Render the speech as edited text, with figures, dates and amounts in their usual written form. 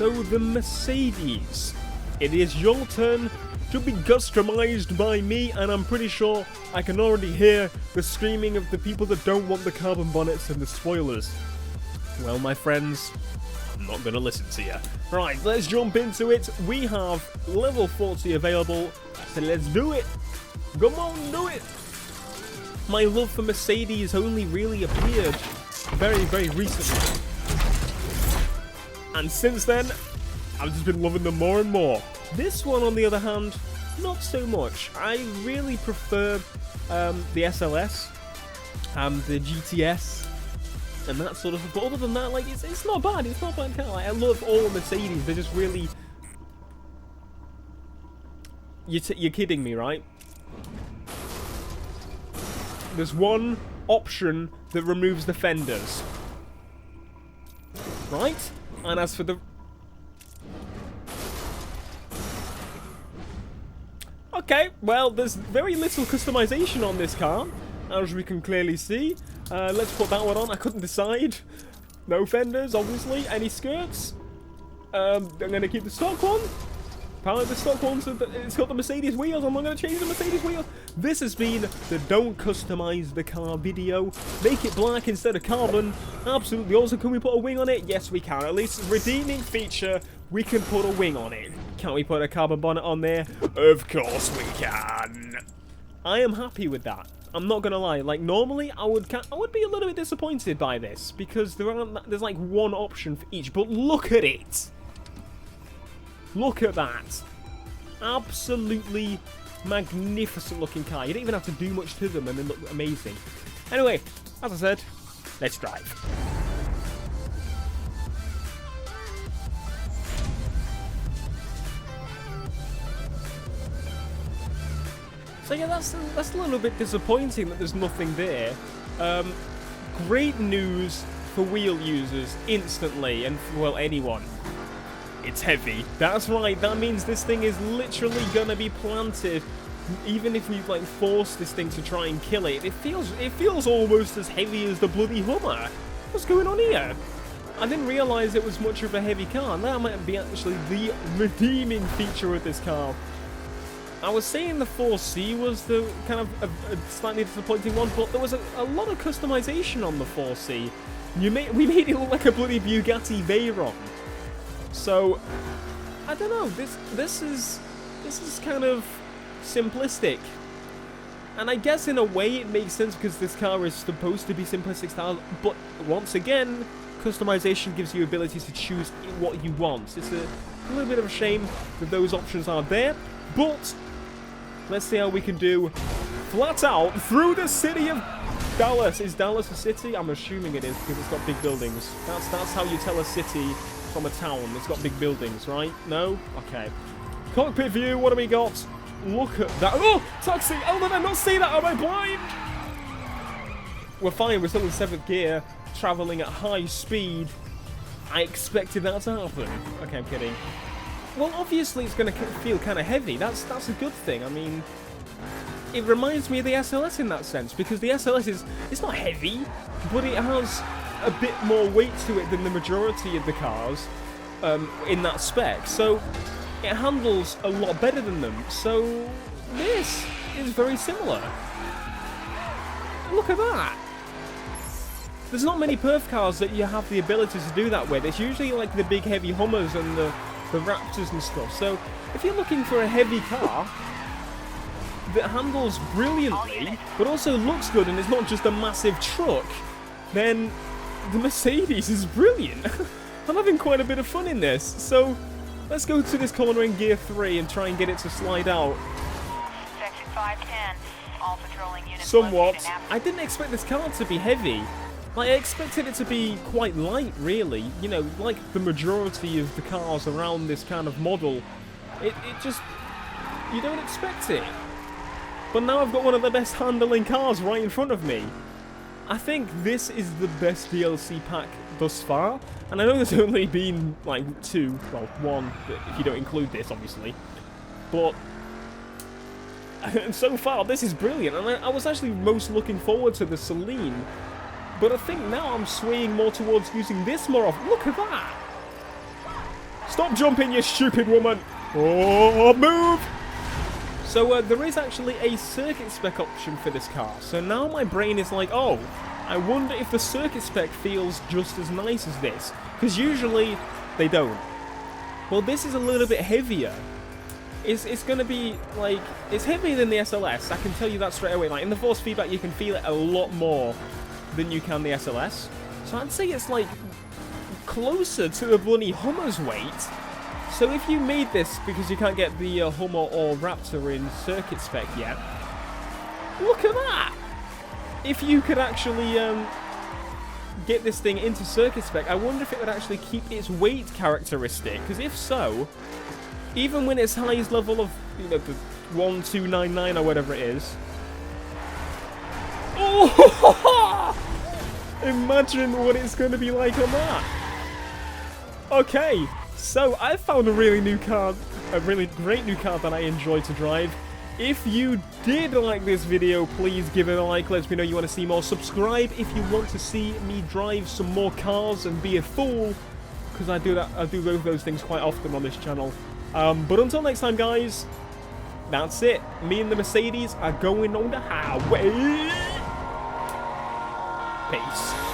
So the Mercedes. It is your turn to be customized by me, and I'm pretty sure I can already hear the screaming of the people that don't want the carbon bonnets and the spoilers. Well, my friends, I'm not going to listen to you. Right, let's jump into it. We have level 40 available, so let's do it. Come on, do it. My love for Mercedes only really appeared very, very recently. And since then, I've just been loving them more and more. This one, on the other hand, not so much. I really prefer the SLS, the GTS, and that sort of stuff. But other than that, like, it's not bad. It's not bad. Like, I love all Mercedes. They're just really... You're kidding me, right? There's one option that removes the fenders. Right? And as for the... Okay, well, there's very little customization on this car, as we can clearly see. Let's put that one on. I couldn't decide. No fenders, obviously. Any skirts? I'm going to keep the stock one. Apparently the stock one, so it's got the Mercedes wheels. I'm not going to change the Mercedes wheels. This has been the Don't Customize the Car video. Make it black instead of carbon. Absolutely. Also, can we put a wing on it? Yes, we can. At least redeeming feature, we can put a wing on it. Can't we put a carbon bonnet on there? Of course we can. I am happy with that. I'm not gonna lie. Like, normally I would be a little bit disappointed by this because there's like one option for each. But look at it. Look at that. Absolutely magnificent looking car. You don't even have to do much to them and they look amazing. Anyway, as I said, let's drive. So yeah, that's a little bit disappointing that there's nothing there. Great news for wheel users instantly, and for, well, anyone. It's heavy. That's right. That means this thing is literally gonna be planted. Even if we like force this thing to try and kill it, it feels almost as heavy as the bloody Hummer. What's going on here? I didn't realize it was much of a heavy car. That might be actually the redeeming feature of this car. I was saying the 4C was the kind of a slightly disappointing one, but there was a lot of customization on the 4C. We made it look like a bloody Bugatti Veyron. So I don't know. This is kind of simplistic, and I guess in a way it makes sense because this car is supposed to be simplistic style. But once again, customization gives you abilities to choose what you want. It's a little bit of a shame that those options are there, but let's see how we can do flat out through the city of Dallas. Is Dallas a city? I'm assuming it is because it's got big buildings. That's how you tell a city from a town. It's got big buildings, right? No? Okay. Cockpit view, what do we got? Look at that. Oh! Taxi! Oh, did I not see that? Am I blind? We're fine. We're still in 7th gear, traveling at high speed. I expected that to happen. Okay, I'm kidding. Well, obviously it's going to feel kind of heavy. That's a good thing. I mean, it reminds me of the SLS in that sense, because the SLS it's not heavy, but it has a bit more weight to it than the majority of the cars in that spec. So it handles a lot better than them. So this is very similar. Look at that. There's not many PERF cars that you have the ability to do that with. It's usually like the big heavy Hummers and the Raptors and stuff. So if you're looking for a heavy car that handles brilliantly but also looks good and is not just a massive truck, then the Mercedes is brilliant. I'm having quite a bit of fun in this. So let's go to this corner in gear 3 and try and get it to slide out. Section 510, all patrolling units. Somewhat. I didn't expect this car to be heavy. Like, I expected it to be quite light, really. You know, like the majority of the cars around this kind of model. It just... you don't expect it. But now I've got one of the best handling cars right in front of me. I think this is the best DLC pack thus far. And I know there's only been, like, 2. Well, 1, if you don't include this, obviously. But... so far, this is brilliant. And I was actually most looking forward to the Celine. But I think now I'm swaying more towards using this more often. Look at that! Stop jumping, you stupid woman! Oh, move! So there is actually a circuit spec option for this car. So now my brain is like, oh, I wonder if the circuit spec feels just as nice as this. Because usually they don't. Well, this is a little bit heavier. It's going to be, like, it's heavier than the SLS. I can tell you that straight away. Like, in the force feedback, you can feel it a lot more than you can the SLS. So I'd say it's, like, closer to the bloody Hummer's weight. So if you made this because you can't get the Hummer or Raptor in circuit spec yet, look at that! If you could actually get this thing into circuit spec, I wonder if it would actually keep its weight characteristic. Because if so, even when its highest level of, you know, the 1299 or whatever it is. Oh! Imagine what it's going to be like on that. Okay. So, I found a really new car, a really great new car that I enjoy to drive. If you did like this video, please give it a like, let me know you want to see more. Subscribe if you want to see me drive some more cars and be a fool, because I do both of those things quite often on this channel. But until next time, guys, that's it. Me and the Mercedes are going on the highway. Peace.